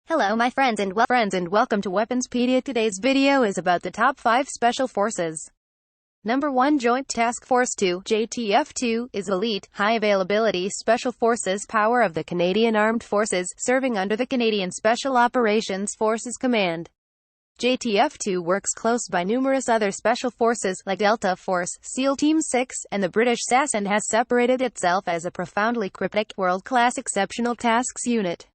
Hello my friends and welcome to Weaponspedia. Today's video is about the top 5 special forces. Number 1, Joint Task Force 2, JTF-2, is elite, high-availability special forces power of the Canadian Armed Forces, serving under the Canadian Special Operations Forces Command. JTF-2 works close by numerous other special forces, like Delta Force, SEAL Team 6, and the British SAS, and has separated itself as a profoundly cryptic, world-class exceptional tasks unit.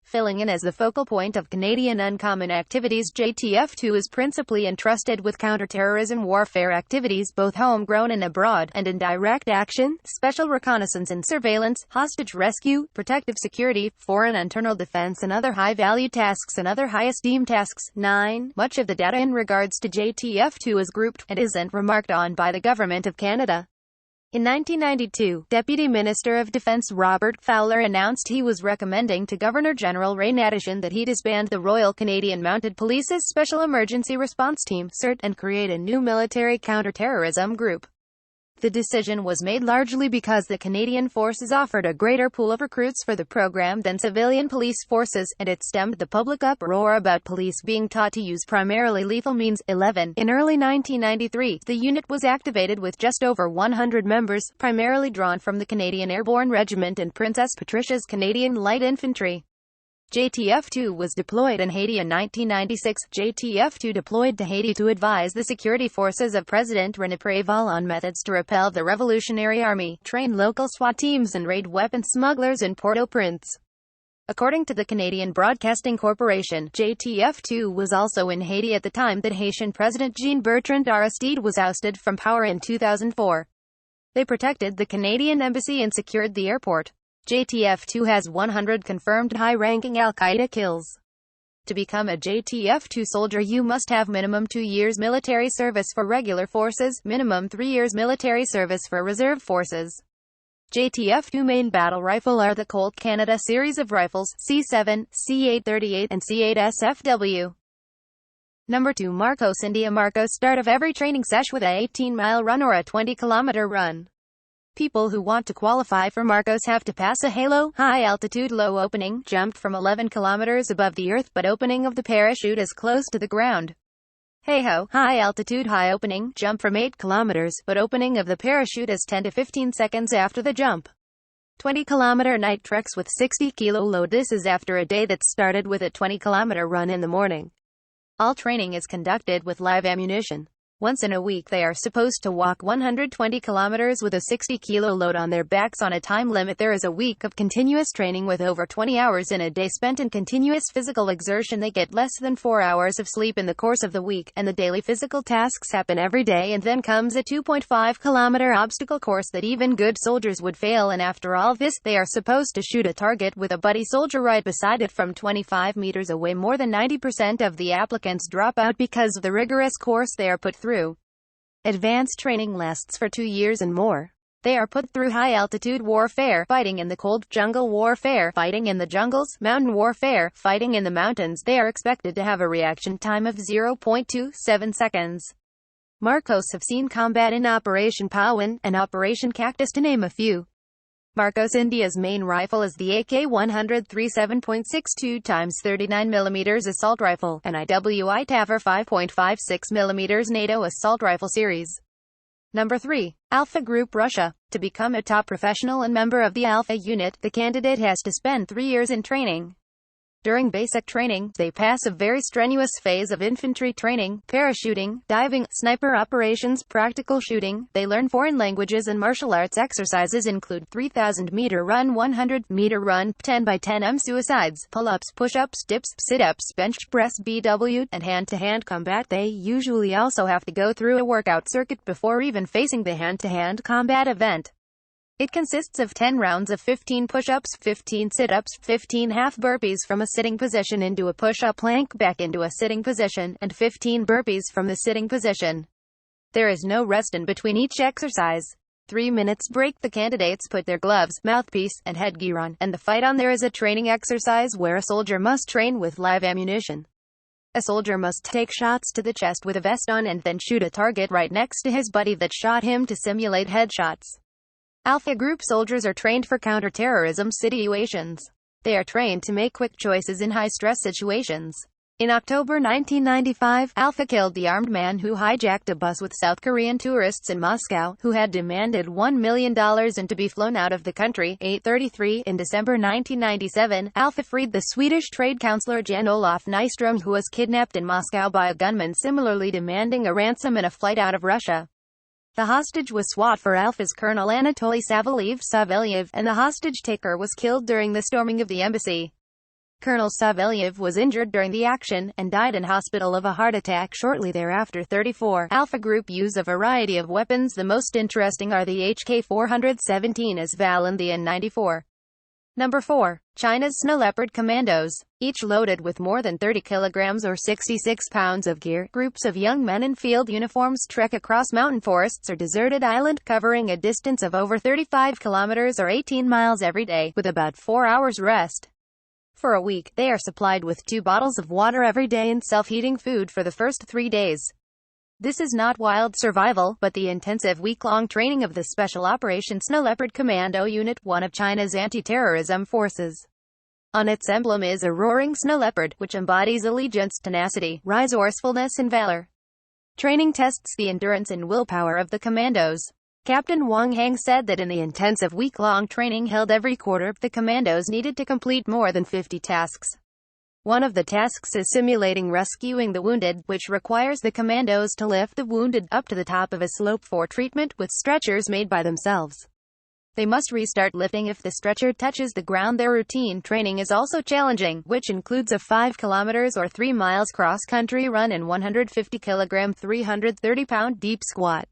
Filling in as the focal point of Canadian uncommon activities, JTF-2 is principally entrusted with counter-terrorism warfare activities, both homegrown and abroad, and in direct action, special reconnaissance and surveillance, hostage rescue, protective security, foreign internal defense, and other high-value tasks and other high-esteem tasks. 9. Much of the data in regards to JTF-2 is grouped, and isn't remarked on by the Government of Canada. In 1992, Deputy Minister of Defence Robert Fowler announced he was recommending to Governor-General Ray Nadeau that he disband the Royal Canadian Mounted Police's Special Emergency Response Team, CERT, and create a new military counter-terrorism group. The decision was made largely because the Canadian Forces offered a greater pool of recruits for the program than civilian police forces, and it stemmed the public uproar about police being taught to use primarily lethal means. 11. In early 1993, the unit was activated with just over 100 members, primarily drawn from the Canadian Airborne Regiment and Princess Patricia's Canadian Light Infantry. JTF-2 was deployed in Haiti in 1996. JTF-2 deployed to Haiti to advise the security forces of President René Préval on methods to repel the Revolutionary Army, train local SWAT teams, and raid weapon smugglers in Port-au-Prince. According to the Canadian Broadcasting Corporation, JTF-2 was also in Haiti at the time that Haitian President Jean-Bertrand Aristide was ousted from power in 2004. They protected the Canadian embassy and secured the airport. JTF-2 has 100 confirmed high-ranking Al-Qaeda kills. To become a JTF-2 soldier, you must have minimum 2 years military service for regular forces, minimum 3 years military service for reserve forces. JTF-2 main battle rifle are the Colt Canada series of rifles, C7, C838, and C8SFW. Number 2, Marcos, India. Marcos start of every training sesh with a 18-mile run or a 20-kilometer run. People who want to qualify for Marcos have to pass a HALO, high-altitude low opening, jumped from 11 kilometers above the earth, but opening of the parachute is close to the ground. HAHO, high-altitude high opening, jump from 8 kilometers, but opening of the parachute is 10 to 15 seconds after the jump. 20-kilometer night treks with 60-kilo load. This is after a day that started with a 20-kilometer run in the morning. All training is conducted with live ammunition. Once in a week they are supposed to walk 120 kilometers with a 60-kilo load on their backs on a time limit. There is a week of continuous training with over 20 hours in a day spent in continuous physical exertion. They get less than 4 hours of sleep in the course of the week, and the daily physical tasks happen every day. And then comes a 2.5-kilometer obstacle course that even good soldiers would fail, and after all this, they are supposed to shoot a target with a buddy soldier right beside it from 25 meters away. More than 90% of the applicants drop out because of the rigorous course they are put through. Advanced training lasts for 2 years and more. They are put through high-altitude warfare, fighting in the cold, jungle warfare, fighting in the jungles, mountain warfare, fighting in the mountains. They are expected to have a reaction time of 0.27 seconds. Marcos have seen combat in Operation Pawan and Operation Cactus, to name a few. Marcos India's main rifle is the AK-100 37.62 x 39mm assault rifle, and IWI TAVR 5.56mm NATO assault rifle series. Number 3. Alpha Group, Russia. To become a top professional and member of the Alpha unit, the candidate has to spend 3 years in training. During basic training, they pass a very strenuous phase of infantry training, parachuting, diving, sniper operations, practical shooting. They learn foreign languages and martial arts. Exercises include 3,000-meter run, 100-meter run, 10x10 suicides, pull-ups, push-ups, dips, sit-ups, bench press, BW, and hand-to-hand combat. They usually also have to go through a workout circuit before even facing the hand-to-hand combat event. It consists of 10 rounds of 15 push-ups, 15 sit-ups, 15 half burpees from a sitting position into a push-up plank back into a sitting position, and 15 burpees from the sitting position. There is no rest in between each exercise. 3 minutes break. The candidates put their gloves, mouthpiece, and headgear on, and the fight on. There is a training exercise where a soldier must train with live ammunition. A soldier must take shots to the chest with a vest on and then shoot a target right next to his buddy that shot him to simulate headshots. Alpha Group soldiers are trained for counter-terrorism situations. They are trained to make quick choices in high-stress situations. In October 1995, Alpha killed the armed man who hijacked a bus with South Korean tourists in Moscow, who had demanded $1 million and to be flown out of the country. 8:33 In December 1997, Alpha freed the Swedish trade councillor Jan-Olof Nyström, who was kidnapped in Moscow by a gunman similarly demanding a ransom and a flight out of Russia. The hostage was swapped for Alpha's Colonel Anatoly Savelyev, and the hostage-taker was killed during the storming of the embassy. Colonel Savelyev was injured during the action, and died in hospital of a heart attack shortly thereafter. 34. Alpha Group use a variety of weapons. The most interesting are the HK-417 as Val and the N-94. Number 4. China's Snow Leopard Commandos. Each loaded with more than 30 kilograms or 66 pounds of gear, groups of young men in field uniforms trek across mountain forests or deserted island, covering a distance of over 35 kilometers or 18 miles every day, with about 4 hours rest. For a week, they are supplied with 2 bottles of water every day and self-heating food for the first 3 days. This is not wild survival, but the intensive week-long training of the Special Operations Snow Leopard Commando Unit, one of China's anti-terrorism forces. On its emblem is a roaring snow leopard, which embodies allegiance, tenacity, resourcefulness and valor. Training tests the endurance and willpower of the commandos. Captain Wang Hang said that in the intensive week-long training held every quarter, the commandos needed to complete more than 50 tasks. One of the tasks is simulating rescuing the wounded, which requires the commandos to lift the wounded up to the top of a slope for treatment with stretchers made by themselves. They must restart lifting if the stretcher touches the ground. Their routine training is also challenging, which includes a 5 kilometers or 3 miles cross-country run and 150 kilogram 330-pound deep squat.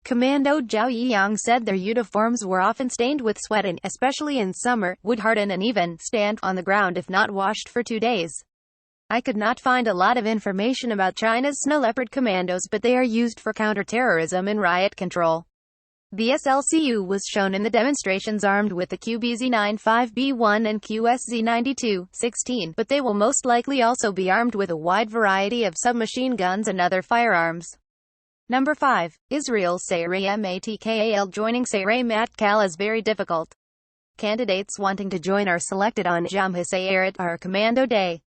Commando Zhao Yiyang said their uniforms were often stained with sweat and, especially in summer, would harden and even stand on the ground if not washed for 2 days. I could not find a lot of information about China's Snow Leopard Commandos, but they are used for counter-terrorism and riot control. The SLCU was shown in the demonstrations armed with the QBZ-95B1 and QSZ-92-16, but they will most likely also be armed with a wide variety of submachine guns and other firearms. Number 5. Israel's Sayeret Matkal. Joining Sayeret Matkal is very difficult. Candidates wanting to join are selected on Yom HaSayeret, or Commando Day.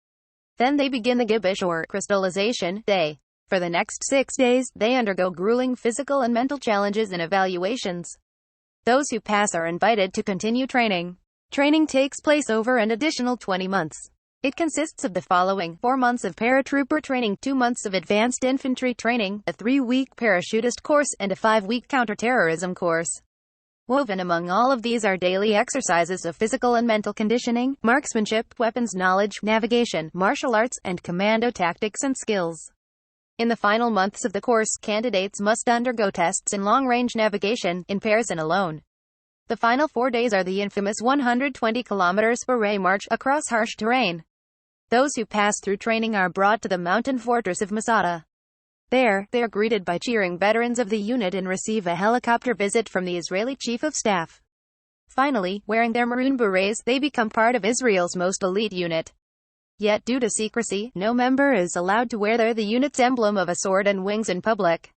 Then they begin the Gibush, or Crystallization, Day. For the next 6 days, they undergo grueling physical and mental challenges and evaluations. Those who pass are invited to continue training. Training takes place over an additional 20 months. It consists of the following: 4 months of paratrooper training, 2 months of advanced infantry training, a 3-week parachutist course, and a 5-week counterterrorism course. Woven among all of these are daily exercises of physical and mental conditioning, marksmanship, weapons knowledge, navigation, martial arts, and commando tactics and skills. In the final months of the course, candidates must undergo tests in long-range navigation, in pairs and alone. The final 4 days are the infamous 120 kilometers beret march across harsh terrain. Those who pass through training are brought to the mountain fortress of Masada. There, they are greeted by cheering veterans of the unit and receive a helicopter visit from the Israeli Chief of Staff. Finally, wearing their maroon berets, they become part of Israel's most elite unit. Yet due to secrecy, no member is allowed to wear the unit's emblem of a sword and wings in public.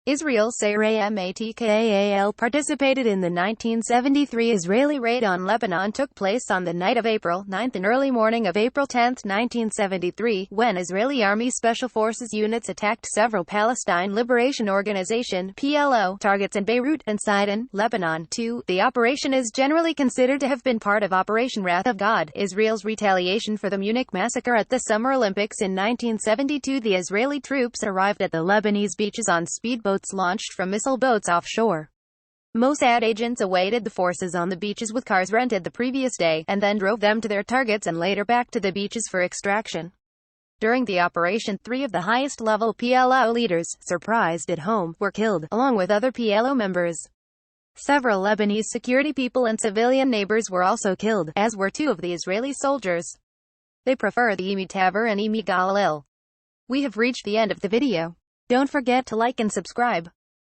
Israel's Sayeret Matkal participated in the 1973 Israeli raid on Lebanon, took place on the night of April 9 and early morning of April 10, 1973, when Israeli Army Special Forces units attacked several Palestine Liberation Organization (PLO) targets in Beirut and Sidon, Lebanon. 2. The operation is generally considered to have been part of Operation Wrath of God, Israel's retaliation for the Munich massacre at the Summer Olympics in 1972. The Israeli troops arrived at the Lebanese beaches on speedboats launched from missile boats offshore. Mossad agents awaited the forces on the beaches with cars rented the previous day, and then drove them to their targets and later back to the beaches for extraction. During the operation, 3 of the highest-level PLO leaders, surprised at home, were killed, along with other PLO members. Several Lebanese security people and civilian neighbors were also killed, as were 2 of the Israeli soldiers. They prefer the Emi Taver and Emi Galil. We have reached the end of the video. Don't forget to like and subscribe.